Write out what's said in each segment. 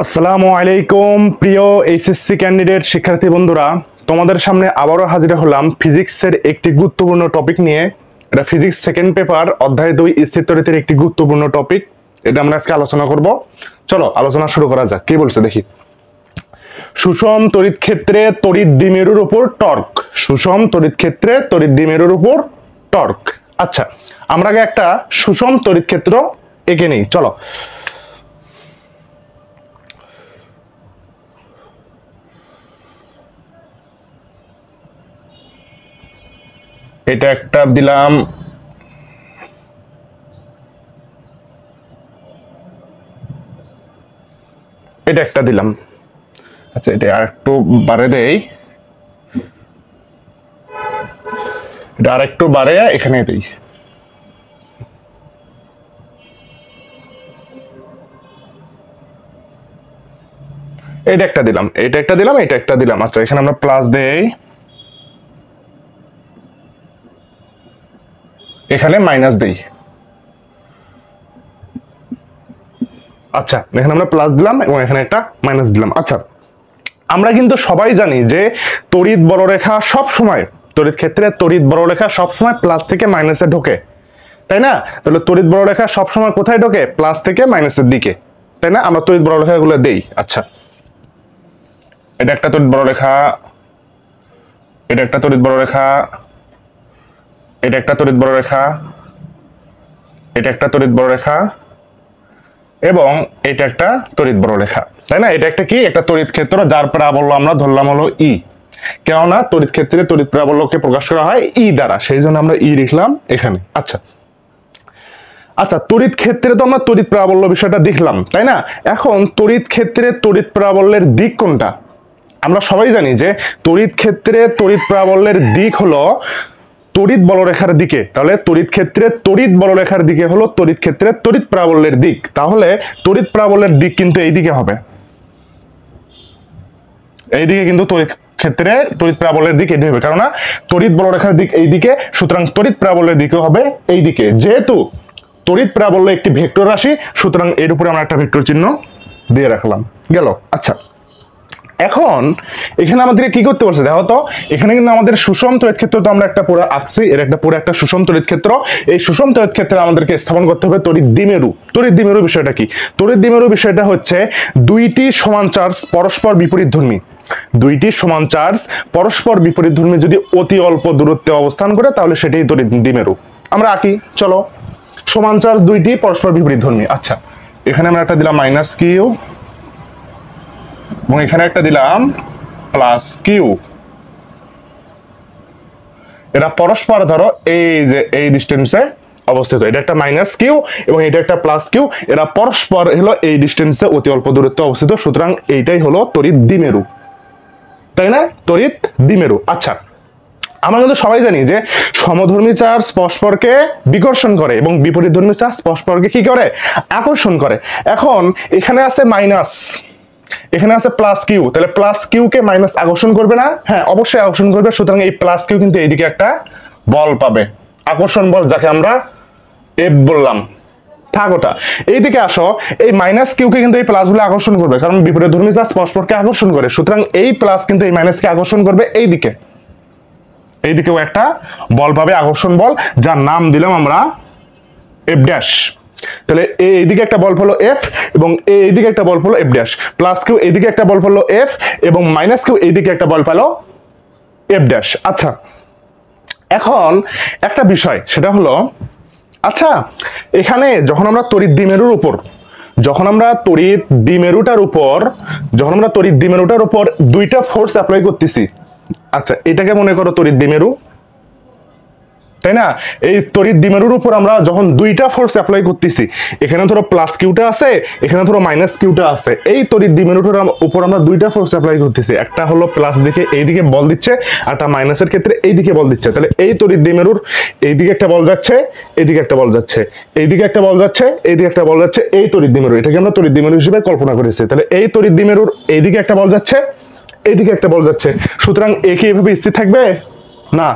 আসসালামু আলাইকুম প্রিয় এইচএসসি ক্যান্ডিডেট শিক্ষার্থী বন্ধুরা, তোমাদের সামনে আবারও হাজির হলাম ফিজিক্সের একটি গুরুত্বপূর্ণ টপিক নিয়ে। এটা ফিজিক্স সেকেন্ড পেপার অধ্যায় 2 স্থির তড়িতের একটি গুরুত্বপূর্ণ টপিক। এটা আমরা আজকে আলোচনা করব। চলো আলোচনা শুরু করা যাক। কি বলছে দেখি। সুষম তড়িৎ ক্ষেত্রে তড়িৎ দ্বিমেরুর উপর টর্ক। সুষম তড়িৎ ক্ষেত্রে তড়িৎ দ্বিমেরুর উপর টর্ক। আচ্ছা, আমরা আগে একটা সুষম তড়িৎ ক্ষেত্র এঁকে নিই। চলো। এটা একটা দিলাম, এটা একটা দিলাম। আচ্ছা, এটা আর একটু বাড়ে দেই, এটা আর একটু বাড়ে এখানে দেই। এটা একটা দিলাম, এটা একটা দিলাম, এটা একটা দিলাম। আচ্ছা, এখানে আমরা প্লাস দেই, এখানে মাইনাস দেই। আচ্ছা, এখানে আমরা প্লাস দিলাম এবং এখানে একটা মাইনাস দিলাম। আচ্ছা, আমরা কিন্তু সবাই জানি যে তড়িৎ বলরেখা সব সময়, তড়িৎ ক্ষেত্রে তড়িৎ বলরেখা সব সময় প্লাস থেকে মাইনাসে ঢোকে, তাই না? তাহলে তড়িৎ বলরেখা সব সময় কোথায় ঢোকে? প্লাস থেকে মাইনাসের দিকে, তাই না? আমরা তড়িৎ বলরেখাগুলো দেই। আচ্ছা, এটা একটা তড়িৎ বলরেখা, এটা একটা তড়িৎ বলরেখা, এটা একটা তড়িৎ বলরেখা, এটা একটা তড়িৎ বলরেখা এবং এটা একটা তড়িৎ বলরেখা, তাই না? এটা একটা কি? একটা তড়িৎ ক্ষেত্র যার প্রাবল্য আমরা ধরলাম হলো ই। কেননা তড়িৎ ক্ষেত্রে তড়িৎ প্রাবল্যকে প্রকাশ করা হয় ই দ্বারা, সেই জন্য আমরা ই লিখলাম এখানে। আচ্ছা আচ্ছা, তড়িৎ ক্ষেত্রে তো আমরা তড়িৎ প্রাবল্য বিষয়টা দেখলাম, তাই না? এখন তড়িৎ ক্ষেত্রে তড়িৎ প্রাবল্যের দিক কোনটা? আমরা সবাই জানি যে তড়িৎ ক্ষেত্রে তড়িৎ প্রাবল্যের দিক হলো তড়িৎ বলরেখার দিকে। তাহলে তড়িৎ ক্ষেত্রে তড়িৎ বলরেখার দিকে হলো তড়িৎ ক্ষেত্রে তড়িৎ প্রাবল্যের দিক। তাহলে তড়িৎ প্রাবল্যের দিক কিন্তু এই দিকে হবে, এইদিকে কিন্তু তড়িৎ ক্ষেত্রে তড়িৎ প্রাবল্যের দিক এদিকে হবে, কারণ তড়িৎ বলরেখার দিক এইদিকে, সুতরাং তড়িৎ প্রাবল্যের দিকে হবে এইদিকে। যেহেতু তড়িৎ প্রাবল্য একটি ভেক্টর রাশি, সুতরাং এর উপরে আমরা একটা ভেক্টর চিহ্ন দিয়ে রাখলাম। গেল। আচ্ছা, এখন এখানে আমাদেরকে কি করতে বলছে দেখো তো। এখানে কিন্তু আমাদের সুষম তড়িৎ ক্ষেত্র তো আমরা একটা পুরো আঁকছি, এর একটা পুরো একটা সুষম তড়িৎ ক্ষেত্র। এই সুষম তড়িৎ ক্ষেত্রে আমাদেরকে স্থাপন করতে হবে তড়িৎ দ্বিমেরু। তড়িৎ দ্বিমেরু বিষয়টা কি? তড়িৎ দ্বিমেরু বিষয়টা হচ্ছে দুইটি সমান চার্জ পরস্পর বিপরীতধর্মী, দুইটি সমান চার্জ পরস্পর বিপরীতধর্মী যদি অতি অল্প দূরত্বে অবস্থান করে তাহলে সেটাই তড়িৎ দ্বিমেরু। আমরা আঁকি। চলো, সমান চার্জ দুইটি পরস্পর বিপরীতধর্মী। আচ্ছা, এখানে আমরা একটা দিলাম মাইনাস কিউ এবং এখানে একটা দিলাম প্লাস কিউ। এরা পরস্পর ধরো এই যে এই ডিস্টেন্সে অবস্থিত। এটা একটা মাইনাস কিউ এবং এটা একটা প্লাস কিউ, এরা পরস্পর হলো এই ডিস্টেন্সে অতি অল্প দূরত্বে অবস্থিত, সুতরাং এইটাই হলো তড়িৎ দ্বিমেরু, তাই না? তড়িৎ দ্বিমেরু। আচ্ছা, আমরা কিন্তু সবাই জানি যে সমধর্মী চার্জ পরস্পরকে বিকর্ষণ করে এবং বিপরীতধর্মী চার্জ পরস্পরকে কি করে? আকর্ষণ করে। এখন এখানে আছে মাইনাস, এখানে আছে প্লাস কিউ, তাহলে প্লাস কিউ কে মাইনাস আকর্ষণ করবে না? হ্যাঁ, অবশ্যই আকর্ষণ করবে। সুতরাং এই প্লাস কিউ কিন্তু এইদিকে একটা বল পাবে, আকর্ষণ বল, যাকে আমরা এফ বললাম। থাক ওটা। এইদিকে আসো, এই মাইনাস কিউ কে কিন্তু এই প্লাস গুলো আকর্ষণ করবে, কারণ বিপরীতধর্মী চার্জ পরস্পরকে আকর্ষণ করে। সুতরাং এই প্লাস কিন্তু এই মাইনাস কে আকর্ষণ করবে এইদিকে, এইদিকেও একটা বল পাবে, আকর্ষণ বল, যার নাম দিলাম আমরা এফ ড্যাশ। তাহলে এইদিকে একটা বল হলো এফ এবং এইদিকে একটা বল হলো এফ ড্যাশ। প্লাস কিউ এইদিকে একটা বল হলো এফ এবং মাইনাস কিউ এইদিকে একটা বল পেলো এফ ড্যাশ। আচ্ছা, এখন একটা বিষয়, সেটা হলো, আচ্ছা এখানে যখন আমরা তড়িৎ দ্বিমেরুর উপর, যখন আমরা তড়িৎ দ্বিমেরুটার উপর দুইটা ফোর্স অ্যাপ্লাই করতেছি, আচ্ছা এটাকে মনে করো তড়িৎ দ্বিমেরু, তাই না? এই তড়িৎ দ্বিমেরুর উপর আমরা যখন দুইটা ফোর্স অ্যাপ্লাই করতেছি, এখানে ধরো প্লাস কিউটা আছে, এখানে ধরো মাইনাস কিউটা আছে, এই তড়িৎ দ্বিমেরুটার উপর আমরা দুইটা ফোর্স অ্যাপ্লাই করতেছি। একটা হলো প্লাস দিকে এইদিকে বল দিচ্ছে, আর একটা মাইনাসের ক্ষেত্রে এইদিকে বল দিচ্ছে। তাহলে এই তড়িৎ দ্বিমেরুর এইদিকে একটা বল যাচ্ছে, এইদিকে একটা বল যাচ্ছে, এইদিকে একটা বল যাচ্ছে, এইদিকে একটা বল যাচ্ছে, এই তড়িৎ দ্বিমেরু, এটাকে আমরা তড়িৎ দ্বিমেরু হিসেবে কল্পনা করেছি। তাহলে এই তড়িৎ দ্বিমেরুর এইদিকে একটা বল যাচ্ছে, এইদিকে একটা বল যাচ্ছে, সুতরাং এ কি এভাবে স্থির থাকবে? না,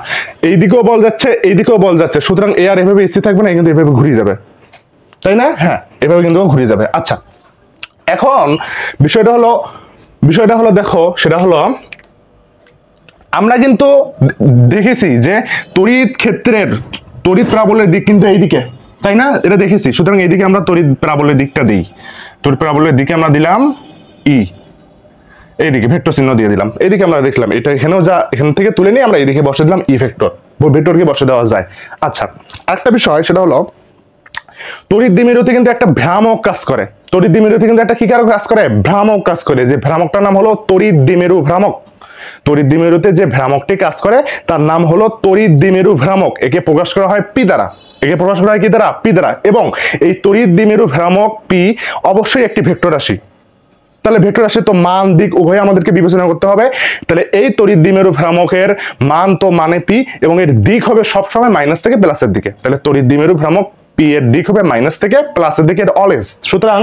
এইদিকেও বল যাচ্ছে, এইদিকেও বল যাচ্ছে, সুতরাং এ আর এভাবে স্থির থাকবে না, কিন্তু এভাবে ঘুরে যাবে, তাই না? হ্যাঁ, এভাবে কিন্তু ঘুরে যাবে। আচ্ছা, এখন বিষয়টা হলো দেখো, সেটা হলো আমরা কিন্তু দেখেছি যে তড়িৎ ক্ষেত্রের তড়িৎ প্রাবল্যের দিক কিন্তু এইদিকে, তাই না? এটা দেখেছি। সুতরাং এইদিকে আমরা তড়িৎ প্রাবল্যের দিকটা দিই। তড়িৎ প্রাবল্যের দিকে আমরা দিলাম ই, এইদিকে ভেক্টর চিহ্ন দিয়ে দিলাম। এইদিকে আমরা দেখলাম এটা এখানেও যা, এখান থেকে তুলে নিয়ে আমরা এইদিকে বসে দিলাম ই ভেক্টর। ভেক্টরকে বসে দেওয়া যায়। আচ্ছা, আরেকটা বিষয় সেটা হলো তড়িৎ দ্বিমেরুতে কিন্তু একটা ভ্রামক কাজ করে। তড়িৎ দ্বিমেরুতে কিন্তু একটা কি কাজ করে? ভ্রামক কাজ করে। যে ভ্রামকটার নাম হলো তড়িৎ দ্বিমেরু ভ্রামক। তড়িৎ দ্বিমেরুতে যে ভ্রামকটি কাজ করে তার নাম হলো তড়িৎ দ্বিমেরু ভ্রামক। একে প্রকাশ করা হয় পি দ্বারা। একে প্রকাশ করা হয় কি দ্বারা? পি দ্বারা। এবং এই তড়িৎ দ্বিমেরু ভ্রামক পি অবশ্যই একটি ভেক্টর রাশি। তাহলে ভেক্টর রাশি তো মান দিক উভয় আমাদেরকে বিবেচনা করতে হবে। তাহলে এই তড়িৎ দ্বিমেরু ভ্রামকের মান তো মানে পি, এবং এর দিক হবে সবসময় মাইনাস থেকে প্লাসের দিকে। তাহলে তড়িৎ দ্বিমেরু ভ্রামক পি এর দিক হবে মাইনাস থেকে প্লাসের দিকে, এটা অলওয়েজ। সুতরাং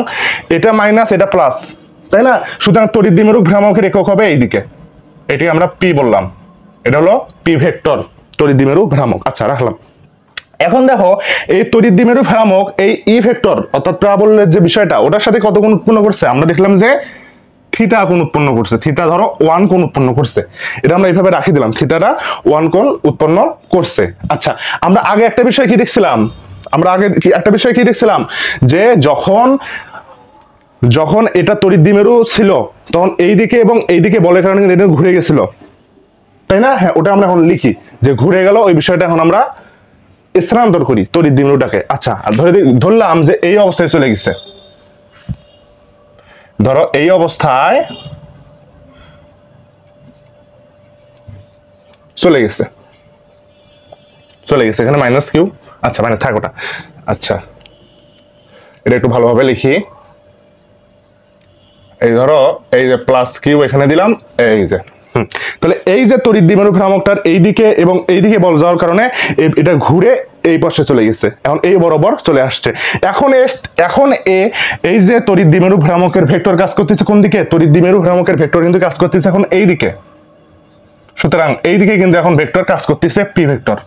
এটা মাইনাস, এটা প্লাস, তাই না? সুতরাং তড়িৎ দ্বিমেরু ভ্রামকের একক হবে এইদিকে, এটি আমরা পি বললাম। এটা হলো পি ভেক্টর, তড়িৎ দ্বিমেরু ভ্রামক। আচ্ছা, রাখলাম। এখন দেখো এই তড়িৎ দ্বিমেরু ভ্রামক এই ই ভেক্টর অর্থাৎ প্রাবল্যের যে বিষয়টা, ওটার সাথে কত কোণ উৎপন্ন করছে? আমরা দেখলাম যে থিটা কোণ উৎপন্ন করছে। থিটা ধরো 1 কোণ উৎপন্ন করছে। এটা আমরা এইভাবে রাখি দিলাম, থিটাটা 1 কোণ উৎপন্ন করছে। আচ্ছা, আমরা আগে একটা বিষয় কি দেখছিলাম? যে যখন এটা তড়িৎ দ্বিমেরু ছিল তখন এইদিকে এবং এইদিকে বলের কারণে কিন্তু এটা ঘুরে গেছিল, তাই না? হ্যাঁ, ওটা আমরা এখন লিখি যে ঘুরে গেল। ওই বিষয়টা এখন আমরা স্থানান্তর করি তড়িৎ দ্বিমেরুটাকে। আচ্ছা, ধরলাম যে এই অবস্থায় চলে গেছে। ধরো এই অবস্থায় চলে গেছে, এখানে মাইনাস কিউ। আচ্ছা, মাইনাস থাক ওটা। আচ্ছা, এটা একটু ভালোভাবে লিখি। এই ধরো এই যে প্লাস কিউ এখানে দিলাম, এই যে তাহলে এই যে তড়িৎ দ্বিমেরু ভ্রামকটার এইদিকে এবং এইদিকে বল যাওয়ার কারণে এটা ঘুরে এই পাশে চলে গেছে, এখন এই বরাবর চলে আসছে। এখন এই যে তড়িৎ দ্বিমেরু ভ্রামকের ভেক্টর কাজ করতেছে কোন দিকে? তড়িৎ দ্বিমেরু ভ্রামকের ভেক্টর কিন্তু কাজ করতেছে এখন এই দিকে। সুতরাং এই দিকে কিন্তু এখন ভেক্টর কাজ করতেছে পি ভেক্টর।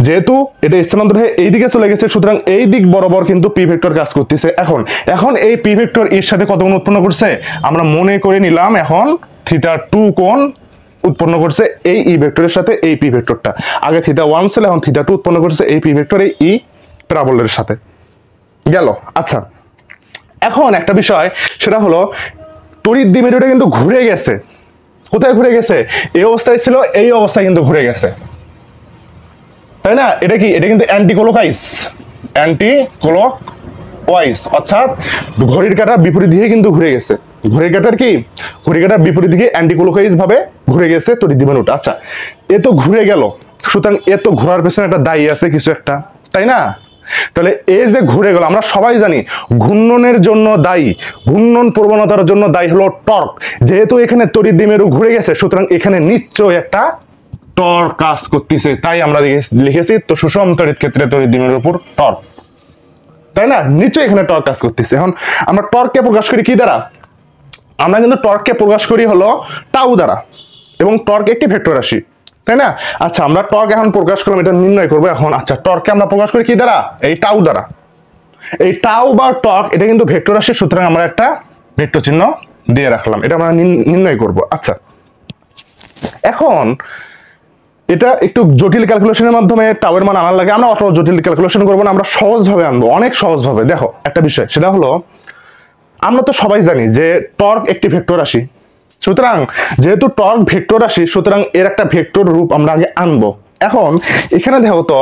যেহেতু এটা স্থানান্তর হয়ে এই দিকে চলে গেছে, সুতরাং এই দিক বরাবর কিন্তু পি ভেক্টর কাজ করতেছে। এখন এই পি ভেক্টর এর সাথে কত কোণ উৎপন্ন করছে? আমরা মনে করে নিলাম এখন থিটা 2 কোণ উৎপন্ন করছে এই ই ভেক্টরের সাথে এই পি ভেক্টরটা। আগে থিটা 1 ছিল, এখন থিটা 2 উৎপন্ন করছে এই পি ভেক্টর এই ই প্যারাবোলার সাথে। গেল। আচ্ছা, এখন একটা বিষয় সেটা হলো তড়িৎ দ্বিমেরুটা কিন্তু ঘুরে গেছে। কোথায় ঘুরে গেছে? এই অবস্থায় ছিল, এই অবস্থায় কিন্তু ঘুরে গেছে, তাই না? এটা কি? এটা কিন্তু অ্যান্টি ক্লকওয়াইজ, অর্থাৎ ঘড়ির কাঁটার বিপরীত দিকে কিন্তু ঘুরে গেছে। ঘড়ির কাঁটার বিপরীত দিকে অ্যান্টি ক্লকওয়াইজ ভাবে ঘুরে গেছে তড়িৎ দ্বিমেরুটা। আচ্ছা, এ তো ঘুরে গেল, সুতরাং এ তো ঘোরার পেছনে একটা দায়ী আছে কিছু একটা, তাই না? তাহলে এই যে ঘুরে গেল, আমরা সবাই জানি ঘূর্ণনের জন্য দায়ী, ঘূর্ণন প্রবণতার জন্য দায়ী হলো টর্ক। যেহেতু এখানে তড়িৎ দ্বিমেরু ঘুরে গেছে, সুতরাং এখানে নিশ্চয়ই একটা টর্ক কাজ করতেছে, তাই আমরা লিখেছি তো সুষম তড়িৎ ক্ষেত্রে তড়িৎ দ্বিমেরুর উপর টর্ক, তাই না? নিশ্চয়ই এখানে টর্ক কাজ করতেছে। এখন আমরা টর্ককে প্রকাশ করি কি দ্বারা? আমরা কিন্তু টর্ককে প্রকাশ করি হলো টাউ দ্বারা, এবং টর্ক একটি ভেক্টর রাশি, তাই না? আচ্ছা, আমরা টর্ক এখন প্রকাশ করলাম, এটা নির্ণয় করবো এখন। আচ্ছা, টর্ককে আমরা প্রকাশ করি কি দ্বারা? এই টাউ দ্বারা। এই টাউ বা টর্ক এটা কিন্তু ভেক্টর রাশি, সুতরাং আমরা একটা ভেক্টর চিহ্ন দিয়ে রাখলাম, এটা আমরা নির্ণয় করব। আচ্ছা, এখন এটা একটু জটিল ক্যালকুলেশনের মাধ্যমে টাউ এর মান আনার লাগে। আমরা অত জটিল ক্যালকুলেশন করবো না, আমরা সহজভাবে আনবো, অনেক সহজভাবে। দেখো একটা বিষয় সেটা হলো আমরা তো সবাই জানি যে টর্ক একটি ভেক্টর রাশি। সুতরাং যেহেতু টর্ক ভেক্টর রাশি, সুতরাং এর একটা ভেক্টর রূপ আমরা আগে আনবো। এখন এখানে দেখো তো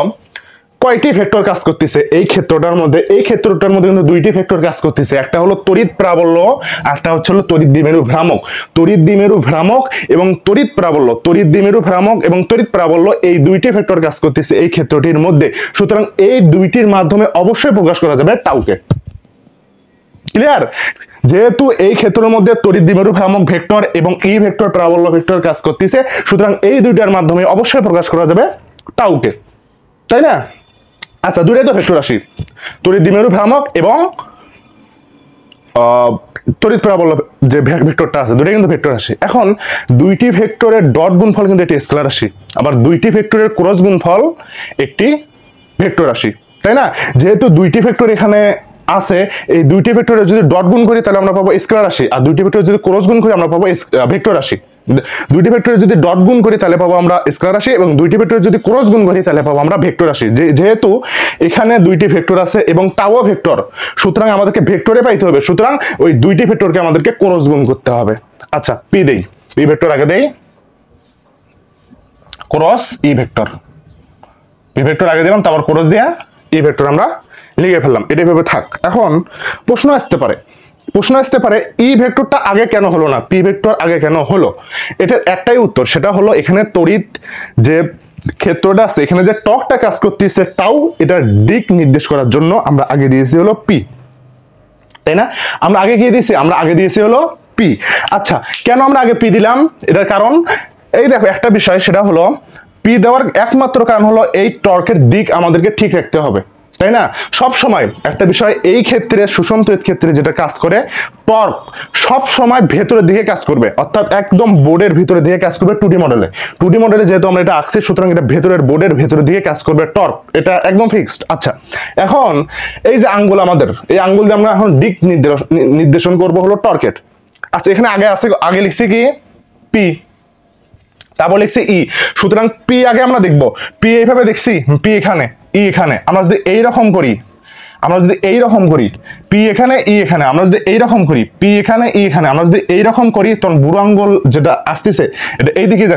কয়টি ভেক্টর কাজ করতেছে এই ক্ষেত্রটার মধ্যে? এই ক্ষেত্রটার মধ্যে কিন্তু দুইটি ভেক্টর কাজ করতেছে, একটা হলো তড়িৎ প্রাবল্য, একটা হচ্ছে হলো তড়িৎ দ্বিমেরু ভ্রামক। তড়িৎ দ্বিমেরু ভ্রামক এবং তড়িৎ প্রাবল্য, তড়িৎ দ্বিমেরু ভ্রামক এবং তড়িৎ প্রাবল্য, এই দুইটি ভেক্টর কাজ করতেছে এই ক্ষেত্রটির মধ্যে। সুতরাং এই দুইটির মাধ্যমে অবশ্যই প্রকাশ করা যাবে টাউকে। ক্লিয়ার? যেহেতু এই ক্ষেত্রের মধ্যে তড়িৎ দ্বিমেরু ভ্রামক ভেক্টর এবং ই ভেক্টর প্রাবল্য ভেক্টর কাজ করতেছে, সুতরাং এই দুইটার মাধ্যমে অবশ্যই প্রকাশ করা যাবে টাউকে, তাই না? আচ্ছা, দুইটাই তো ভেক্টর রাশি, তড়িৎ দ্বিমেরু ভ্রামক এবং তড়িৎ প্রাবল্য যে ভেক্টরটা আছে, দুইটাই কিন্তু ভেক্টর রাশি। এখন দুইটি ভেক্টরের ডট গুণফল কিন্তু একটি স্কেলার রাশি, আবার দুইটি ভেক্টরের ক্রস গুণফল একটি ভেক্টর রাশি, তাই না? যেহেতু দুইটি ভেক্টর এখানে আছে, এই দুইটি ভেক্টরে যদি ডট গুণ করি তাহলে আমরা পাবো স্কেলার রাশি, আর দুইটি ভেক্টরে যদি ক্রস গুণ করি আমরা পাবো ভেক্টর রাশি। দুইটি ভেক্টরে যদি ডট গুণ করি তাহলে পাবো আমরা স্কেলার রাশি, এবং দুইটি ভেক্টরে যদি ক্রস গুণ করি তাহলে পাবো আমরা ভেক্টর রাশি। যেহেতু এখানে দুইটি ভেক্টর আছে এবং তাও ভেক্টর, সুতরাং আমাদেরকে ভেক্টরে পাইতে হবে, সুতরাং ওই দুইটি ভেক্টরকে আমাদেরকে ক্রস গুণ করতে হবে। আচ্ছা, পি দেই, পি ভেক্টর আগে দেই, cross E vector, P vector আগে দিলাম, তারপর ক্রস দিয়া ই ভেক্টর আমরা লিখে ফেললাম। এটা ভাবে থাক। এখন প্রশ্ন আসতে পারে ই ভেক্টরটা আগে কেন হলো না, পি ভেক্টর আগে কেন হলো? এটার একটাই উত্তর, সেটা হলো এখানে তড়িৎ যে ক্ষেত্রটা আছে, এখানে যে টর্কটা কাজ করতেছে টাউ, এটার দিক নির্দেশ করার জন্য আমরা আগে দিয়েছি হলো পি, তাই না? আমরা আগে কি দিয়েছি? আমরা আগে দিয়েছি হলো পি। আচ্ছা, কেন আমরা আগে পি দিলাম? এটার কারণ এই দেখো, একটা বিষয়, সেটা হলো পি দেওয়ার একমাত্র কারণ হলো এই টর্কের দিক আমাদেরকে ঠিক রাখতে হবে, তাই না? সব সময় একটা বিষয়, এই ক্ষেত্রে সুষম তড়িৎ ক্ষেত্রে যেটা কাজ করে, টর্ক সব সময় ভেতরের দিকে কাজ করবে, অর্থাৎ একদম বোর্ডের ভিতরের দিকে কাজ করবে। 2D মডেলে যেহেতু আমরা এটা আঁকছি, সুতরাং এটা ভেতরের বোর্ডের ভেতরের দিকে কাজ করবে টর্ক, এটা একদম ফিক্সড। আচ্ছা, এখন এই যে আঙ্গুল, আমাদের এই আঙ্গুল দিয়ে আমরা এখন দিক নির্দেশন করব হলো টর্কের। আচ্ছা, এখানে আগে লিখছি কি পি, তারপর লিখছি ই, সুতরাং পি আগে আমরা দেখবো, পি এইভাবে দেখছি, পি এখানে, ই এখানে। আমরা যদি এইরকম করি, পি এখানে ই এখানে, আমরা যদি এইরকম করি, পি এখানে ই এখানে, আমরা যদি এইরকম করি, তখন বুড়ো আঙ্গুল যেটা আসতেছে এটা এইদিকে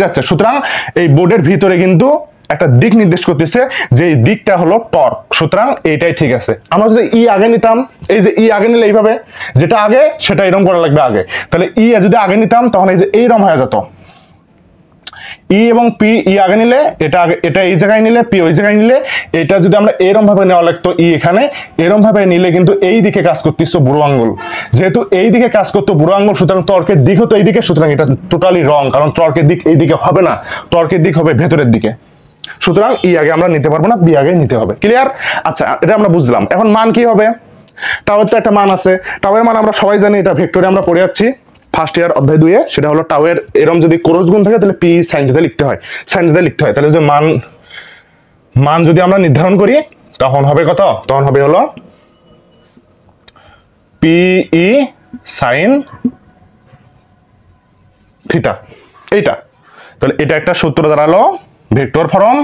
যাচ্ছে, সুতরাং এই বোর্ডের ভিতরে কিন্তু একটা দিক নির্দেশ করতেছে, যে এই দিকটা হলো টর্ক, সুতরাং এইটাই ঠিক আছে। আমরা যদি ই আগে নিতাম, এই যে ই আগে নিলে এইভাবে, যেটা আগে সেটা এরকম করা লাগবে আগে, তাহলে ই যদি আগে নিতাম তখন এই যে এইরকম হয়ে যেত, ই এবং পি, ই আগে নিলে এটা এই জায়গায় নিলে, পি ওই জায়গায় নিলে, এটা যদি আমরা এরকম ভাবে নেওয়া লাগতো, ই এখানে এরকম ভাবে নিলে কিন্তু এই দিকে কাজ করতেছ বুড়ো আঙ্গুল, যেহেতু এই দিকে কাজ করতো বুড়ো আঙ্গুল, সুতরাং টর্কের দিক হতো এই দিকে, সুতরাং এটা টোটালি রং, কারণ টর্কের দিক এই দিকে হবে না, টর্কের দিক হবে ভেতরের দিকে, সুতরাং ই আগে আমরা নিতে পারবো না, বি আগে নিতে হবে। ক্লিয়ার? আচ্ছা, এটা আমরা বুঝলাম। এখন মান কি হবে? টাওয়ের তো একটা মান আছে, টাওয়ের মান আমরা সবাই জানি, এটা ভেক্টরে আমরা পড়ে যাচ্ছি ফার্স্ট ইয়ার অধ্যায় 2-এ, সেটা হলো টাওয়ের এরকম যদি ক্রস গুণ থাকে তাহলে পি সাইন থিটা লিখতে হয়, তাহলে যে মান যদি আমরা নির্ধারণ করি তখন হবে কত? তখন হবে হলো পি ই সাইন থিটা, এইটা। তাহলে এটা একটা সূত্র দাঁড়ালো ভেক্টর ফর্ম,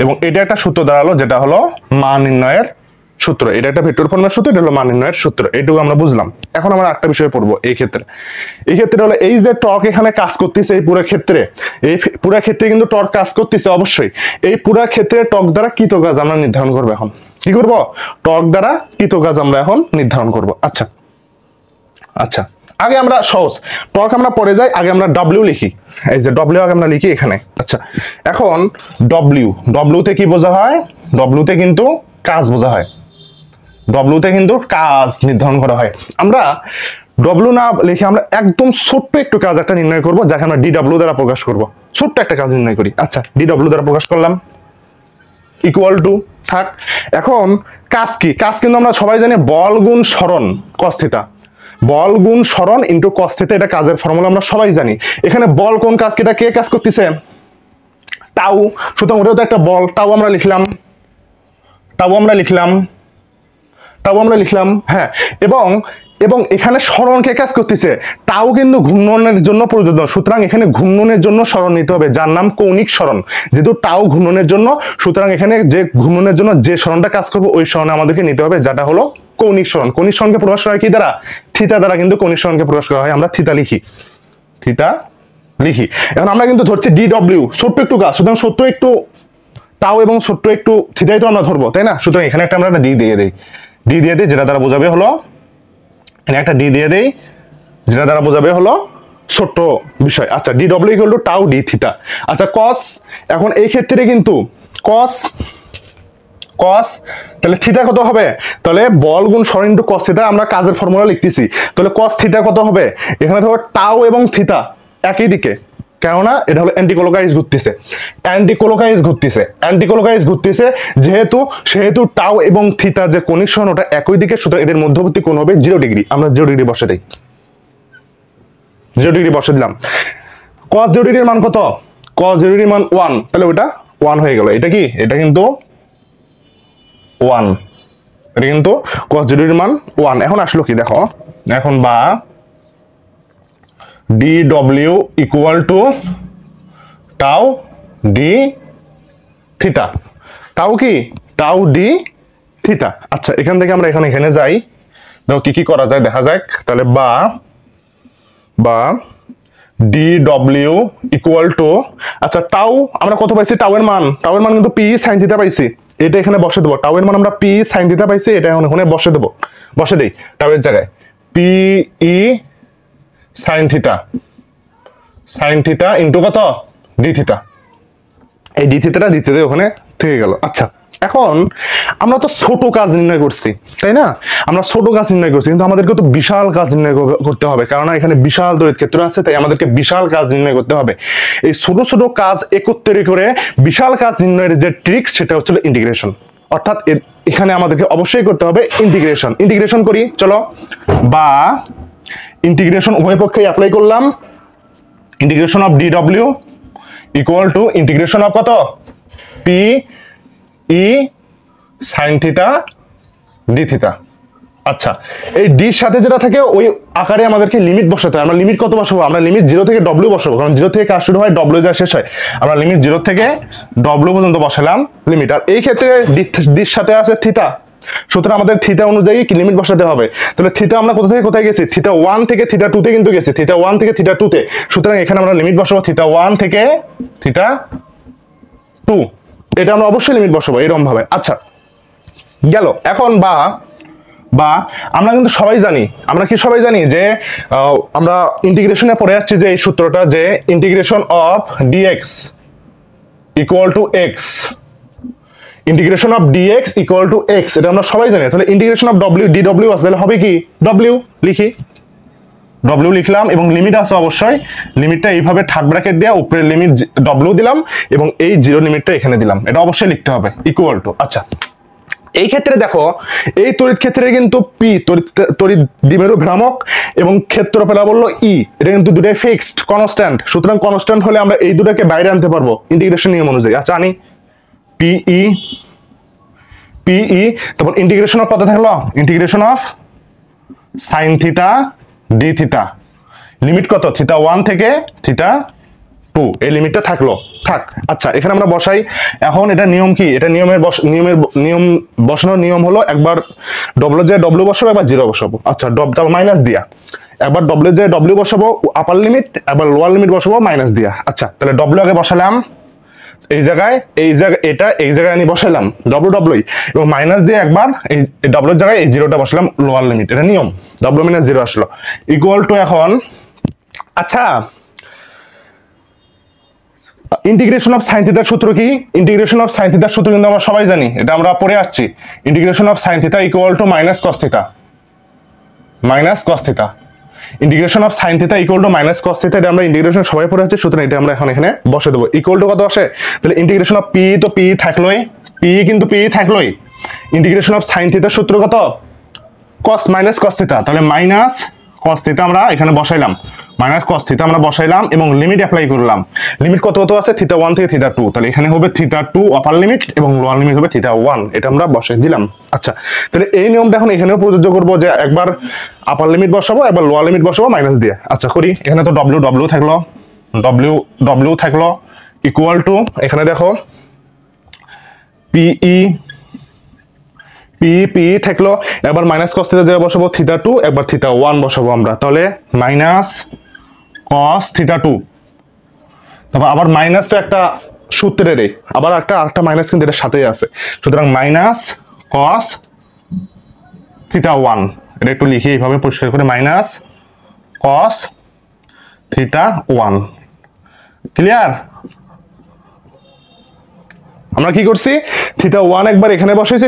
এবং এটা একটা সূত্র দাঁড়ালো যেটা হলো মান নির্ণয়ের সূত্র। এটা একটা ভেক্টর ফর্মের সূত্র, এটা হলো মান নির্ণয়ের সূত্র। এইটুকু আমরা বুঝলাম। এখন আমরা একটা বিষয় পড়বো এই ক্ষেত্রে হলো এই যে টর্ক এখানে কাজ করতেছে, এই পুরো ক্ষেত্রে কিন্তু টর্ক কাজ করতেছে অবশ্যই। এই পুরো ক্ষেত্রে টর্ক দ্বারা কৃত কাজ আমরা নির্ধারণ করবো। এখন কি করব? টর্ক দ্বারা কৃত কাজ আমরা এখন নির্ধারণ করব। আচ্ছা, আগে আমরা সহজ টর্ক আমরা পড়ে যাই, আগে আমরা ডব্লিউ লিখি। এই যে ডব্লিউ আগে আমরা লিখি এখানে। আচ্ছা, এখন ডব্লিউতে কি বোঝা হয়? ডব্লিউতে কিন্তু কাজ বোঝা হয়, ডব্লিউতে কিন্তু কাজ নির্ধারণ করা হয়। আমরা ডব্লিউ না লিখে আমরা একদম ছোট্ট একটু কাজ একটা নির্ণয় করব, যাকে আমরা ডিডব্লিউ দ্বারা প্রকাশ করব। ছোট্ট একটা কাজ নির্ণয় করি। আচ্ছা, ডিডব্লিউ দ্বারা প্রকাশ করলাম, ইকুয়াল টু থাক। এখন কাজ কি? কাজ কিন্তু আমরা সবাই জানি বল গুণ সরণ কস থিটা, বল গুণ সরণ ইনটু কস থিটা, এটা কাজের ফর্মুলা আমরা সবাই জানি। এখানে বল কোন কাজ, এটা কে কাজ করতেছে? টাউ, সুতরাং ওটাও তো একটা বল, টাউ আমরা লিখলাম, হ্যাঁ। এবং এখানে সরণ কে কাজ করতেছে? টাউ কিন্তু ঘূর্ণনের জন্য প্রযোজ্য, সুতরাং এখানে ঘূর্ণনের জন্য সরণ নিতে হবে, যার নাম কৌণিক সরণ। যেহেতু টাউ ঘূর্ণনের জন্য, সুতরাং এখানে যে ঘূর্ণনের জন্য যে সরণটা কাজ করবে ওই সরণে আমাদেরকে নিতে হবে, যেটা হলো কৌণিক সরণ। কৌণিক সরণকে প্রকাশ করা হয় কি দ্বারা? থিটা দ্বারা কিন্তু কৌণিক সরণকে প্রকাশ করা হয়। আমরা থিটা লিখি। এখন আমরা কিন্তু ধরছি ডিডব্লিউ, ছোট্ট একটু কাজ, সুতরাং ছোট্ট একটু টাউ এবং ছোট্ট একটু থিটাই তো আমরা ধরবো, তাই না? সুতরাং এখানে একটা আমরা ডি দিয়ে দিই, যেটা দ্বারা বোঝাবে হলো, একটা ডি দিয়ে দেই, যেটা দ্বারা বোঝাবে হলো ছোট্ট বিষয়। আচ্ছা, DW equal to tau D theta. আচ্ছা, কস, এখন এই ক্ষেত্রে কিন্তু কস তাহলে থিটা কত হবে? তাহলে বল গুণ সরণ ইনটু কস থিটা, আমরা কাজের ফর্মুলা লিখতেছি। তাহলে কস থিটা কত হবে? এখানে ধরো টাউ এবং থিটা একই দিকে, কেননা এটা হলো অ্যান্টিক্লকওয়াইজ ঘুরতেছে, সেহেতু টাউ এবং থিটা যে কৌণিক সরণ ওটা একই দিকে, সুতরাং এদের মধ্যবর্তী কোণ হবে 0 ডিগ্রি। আমরা 0 ডিগ্রি বসে দিই, 0 ডিগ্রি বসে দিলাম। cos 0 ডিগ্রির মান কত? cos 0 ডিগ্রির মান 1, তাহলে ওটা 1 হয়ে গেল। এটা কি? এটা কিন্তু 1, এটা কিন্তু cos 0 এর মান 1। এখন আসলো কি দেখো, এখন বা dw equal two tau D theta, tau কি টাউ ডি থিটা। আচ্ছা এখান থেকে আমরা এখানে যাই, দেখো কি কি করা যায় দেখা যাক। তাহলে বা dw ইকুয়াল টু, আচ্ছা টাউ আমরা কত পাইছি, টাউ এর মান কিন্তু পি সাইন থিটা পাইছি, এটা এখানে বসে দেবো। টাউ এর মান আমরা পি সাইন থিটা পাইছি, এটা এখন এখানে বসে দেই টাউ এর জায়গায় P E sine theta into কত ডি থিটা, এই ডি থিটাটা দিতে ওখানে থেকে গেল। আচ্ছা এখন আমরা তো ছোট কাজ নির্ণয় করছি, তাই না? আমরা ছোট কাজ নির্ণয় করছি, কিন্তু আমাদেরকে তো বিশাল কাজ নির্ণয় করতে হবে, কারণ এখানে বিশাল তড়িৎ ক্ষেত্র আছে, তাই আমাদেরকে বিশাল কাজ নির্ণয় করতে হবে। এই ছোট ছোট কাজ একত্রে করে বিশাল কাজ নির্ণয়ের যে ট্রিক্স, সেটা হচ্ছে ইন্টিগ্রেশন। অর্থাৎ এখানে আমাদেরকে অবশ্যই করতে হবে ইন্টিগ্রেশন করি চলো। বা ইন্টিগ্রেশন উভয় পক্ষে অ্যাপ্লাই করলাম, integration of dw equal to integration of কত P E sine theta d theta. আচ্ছা এই ডির সাথে যেটা থাকে ওই আকারে আমাদেরকে লিমিট বসাতে হয়। আমরা লিমিট কত বসাবো, আমরা লিমিট 0 থেকে w বসাবো, কারণ 0 থেকে কাজ শুরু হয়, w যা শেষ হয়। আমরা লিমিট 0 থেকে w পর্যন্ত বসালাম লিমিট। আর এই ক্ষেত্রে ডির সাথে আছে থিটা, সুতরাং আমাদের থিটা অনুযায়ী কি লিমিট বসাতে হবে। তাহলে থিটা আমরা কোথা থেকে কোথায় গেছি, থিটা 1 থেকে থিটা 2 তে কিন্তু গেছি, থিটা 1 থেকে থিটা 2 তে। সুতরাং এখানে আমরা লিমিট বসাবো থিটা 1 থেকে থিটা 2, এটা আমরা অবশ্যই লিমিট বসাবো এরকম ভাবে। আচ্ছা গেল। এখন বা আমরা কিন্তু সবাই জানি, আমরা কি সবাই জানি যে আমরা ইন্টিগ্রেশনে পড়ে যাচ্ছি যে এই সূত্রটা, যে integration of dx equal to x, integration of dx equal to x, এটা আমরা সবাই জানি। তাহলে ইন্টিগ্রেশন অফ dw আছে, তাহলে হবে কি w লিখি, w লিখলাম এবং লিমিট আছে অবশ্যই, লিমিটটা এইভাবে থার্ড ব্র্যাকেট দিয়ে উপরে লিমিট w দিলাম এবং এই জিরো লিমিটটা এখানে দিলাম, এটা অবশ্যই লিখতে হবে ইকুয়াল টু। আচ্ছা এই ক্ষেত্রে দেখো, এই তড়িৎ ক্ষেত্রে কিন্তু পি তড়িৎ দ্বিমেরু ভ্রামক এবং ক্ষেত্রফল বললো ই, এটা কিন্তু দুটাই ফিক্সড কনস্ট্যান্ট। সুতরাং কনস্ট্যান্ট হলে আমরা এই দুটাকে বাইরে আনতে পারবো ইন্টিগ্রেশন নিয়ম অনুযায়ী। আচ্ছা আনি পিই, তারপর ইন্টিগ্রেশন অফ কত থাকলো, integration of sign theta d theta, limit কত থিটা 1 থেকে থিটা 2, এই লিমিটটা থাকলো থাক। আচ্ছা এখানে আমরা বসাই। এখন এটা নিয়ম কি, এটা নিয়ম বসানোর নিয়ম হলো একবার ডব্লিউ যে ডব্লিউ বসাবো, একবার জিরো বসাবো। আচ্ছা তারপর মাইনাস দিয়া, একবার ডব্লিউ যে ডব্লিউ বসাবো আপার লিমিট, একবার লোয়ার লিমিট বসাবো মাইনাস দিয়া। আচ্ছা তাহলে ডব্লিউ আগে বসালাম এই জায়গায় এটা এই জায়গায় আমি বসালাম ডব্লিউ এবং মাইনাস দিয়ে একবার এই ডব্লিউর জায়গায় এই জিরোটা বসালাম লোয়ার লিমিট, এটা নিয়ম। ডব্লিউ মাইনাস জিরো আসলো ইকুয়াল টু এখন। আচ্ছা ইন্টিগ্রেশন অফ সাইন থিটার সূত্র কি, ইন্টিগ্রেশন অফ সাইন থিটার সূত্র কিন্তু আমরা সবাই জানি, এটা আমরা পড়ে আসছি। Integration of sine theta equal to minus cos theta, integration of sine theta equal to minus cos theta, এটা আমরা ইন্টিগ্রেশন সবাই পড়ে আসছি, সুতরাং এটা আমরা এখন এখানে বসে দেবো। ইকুয়াল টু কত আসে, তাহলে ইন্টিগ্রেশন অফ পি তো পি থাকলোই, ইন্টিগ্রেশন অফ সাইন থিটার সূত্র কত কস মাইনাস কস থিটা, তাহলে মাইনাস কস থিটা আমরা এখানে বসাইলাম, মাইনাস কস থিটা আমরা বসাইলাম এবং লিমিট অ্যাপ্লাই করলাম। লিমিট কত আছে থিটা 1 থেকে থিটা 2, তাহলে এখানে হবে থিটা 2 আপার লিমিট এবং লোয়ার লিমিট হবে থিটা 1, এটা আমরা বসাই দিলাম। আচ্ছা তাহলে এই নিয়মটা এখন এখানেও প্রযোজ্য করব, যে একবার আপার লিমিট বসাবো একবার লোয়ার লিমিট বসাবো মাইনাস দিয়ে। আচ্ছা করি, এখানে তো ডব্লিউ থাকলো ইকুয়াল টু, এখানে দেখো পি থাকলো, একবার মাইনাস কস থিটা জায়গায় বসাবো থিটা 2, একবার থিটা 1 বসাবো আমরা, তাহলে মাইনাস কস থিটা 2, তারপর আবার মাইনাস তো একটা সূত্রের আবার আরেকটা মাইনাস কিন্তু এটার সাথেই আছে, সুতরাং মাইনাস কস থিটা 1, এটা একটু লিখি এইভাবে পরিষ্কার করে, মাইনাস কস থিটা 1। ক্লিয়ার? আমরা কি করছি, থিটা 1 একবার এখানে বসাইছি,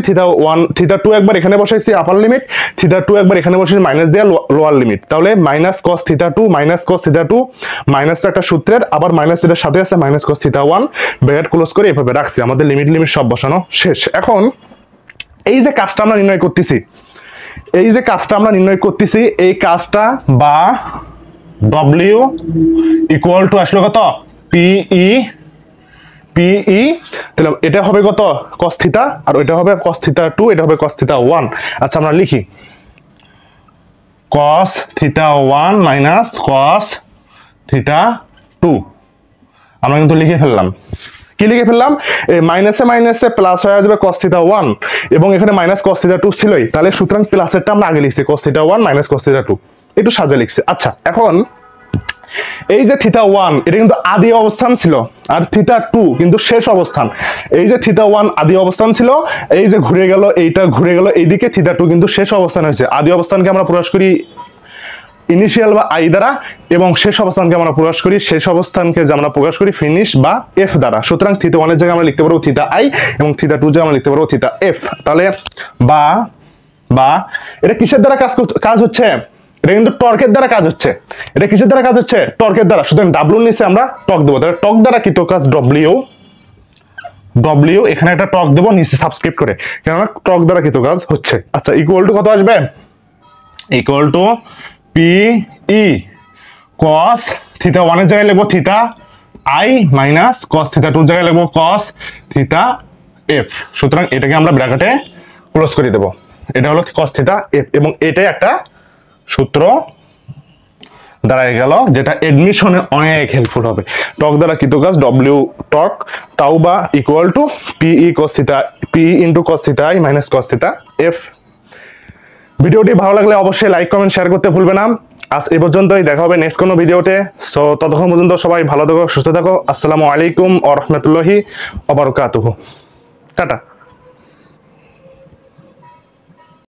থিটা 2 একবার এখানে বসাইছি আপার লিমিট, থিটা 2 একবার এখানে বসাইছি মাইনাস দেয়া লোয়ার লিমিট, তাহলে মাইনাস কস থিটা 2 মাইনাস একটা সূত্রের, আবার মাইনাস এটার সাথে আছে minus cos theta 1, bracket close করে এভাবে রাখছি, আমাদের লিমিট সব বসানো শেষ। এখন এই যে কাজটা আমরা নির্ণয় করতেছি, এই কাজটা বা ডব্লিউ ইকুয়াল টু আসলো কত পিই, তাহলে এটা হবে কত cos থিটা, আর এটা হবে cos থিটা 2, এটা হবে cos থিটা 1। আচ্ছা আমরা লিখি cos theta 1 minus cos theta 2, আমরা কিন্তু লিখে ফেললাম। কি লিখে ফেললাম? এই মাইনাসে মাইনাসে প্লাস হয়ে যাবে cos থিটা 1, এবং এখানে মাইনাস cos থিটা 2 ছিলই, তাহলে সুতরাং প্লাসেরটা আমরা আগে লিখছি cos theta 1 minus cos theta 2, একটু সাজা লিখছি। আচ্ছা এখন এই যে থিটা 1 এটা কিন্তু আদি অবস্থান ছিল, আর থিটা 2 কিন্তু শেষ অবস্থান। এই যে থিটা 1 আদি অবস্থান ছিল, এই যে ঘুরে গেল, এইটা ঘুরে গেল এইদিকে, থিটা 2 কিন্তু শেষ অবস্থান হয়েছে। আদি অবস্থানকে আমরা প্রকাশ করি ইনিশিয়াল বা আই দ্বারা, এবং শেষ অবস্থানকে আমরা প্রকাশ করি, শেষ অবস্থানকে যে আমরা প্রকাশ করি ফিনিশ বা এফ দ্বারা। সুতরাং থিটা 1 এর জায়গায় আমরা লিখতে পারবো থিটা আই, এবং থিটা 2 জায়গায় আমরা লিখতে পারবো থিটা এফ। তাহলে বা বা এটা কিসের দ্বারা কাজ হচ্ছে? এটা কিন্তু টর্কের দ্বারা কাজ হচ্ছে। এটা কিসের দ্বারা কাজ হচ্ছে? টর্কের দ্বারা। সুতরাং ডাব্লিউ নিচে আমরা টর্ক দেবো, তাহলে টর্ক দ্বারা কৃত কাজ ডব্লিউ, ডব্লিউ এখানে একটা টর্ক দেবো নিচে সাবস্ক্রিপ্ট করে, কেননা টর্ক দ্বারা কৃত কাজ হচ্ছে। আচ্ছা ইকুয়াল টু কত আসবে? Equal to PE cos theta 1 এর জায়গায় লিখবো theta I minus cos theta 2 এর জায়গায় লিখবো cos থিটা এফ। সুতরাং এটাকে আমরা ব্র্যাকেটে ক্লোজ করে দেব। এটা হলো cos থিটা এফ, এবং এটাই একটা সূত্র দাঁড়ায় গেল, যেটা এডমিশনে অনেক হেল্পফুল হবে। টর্ক দ্বারা কৃত কাজ ডব্লিউ টর্ক তাও বা equal to PE cos theta PE into cos theta I minus cos theta F. ভিডিওটি ভালো লাগলে অবশ্যই লাইক কমেন্ট শেয়ার করতে ভুলবে না। আজ এই পর্যন্তই, দেখা হবে নেক্সট কোনো ভিডিওতে। সো ততক্ষণ পর্যন্ত সবাই ভালো থাকো, সুস্থ থাকো। আসসালামু আলাইকুম ওয়া রাহমাতুল্লাহি ওয়া বারাকাতুহু। টাটা।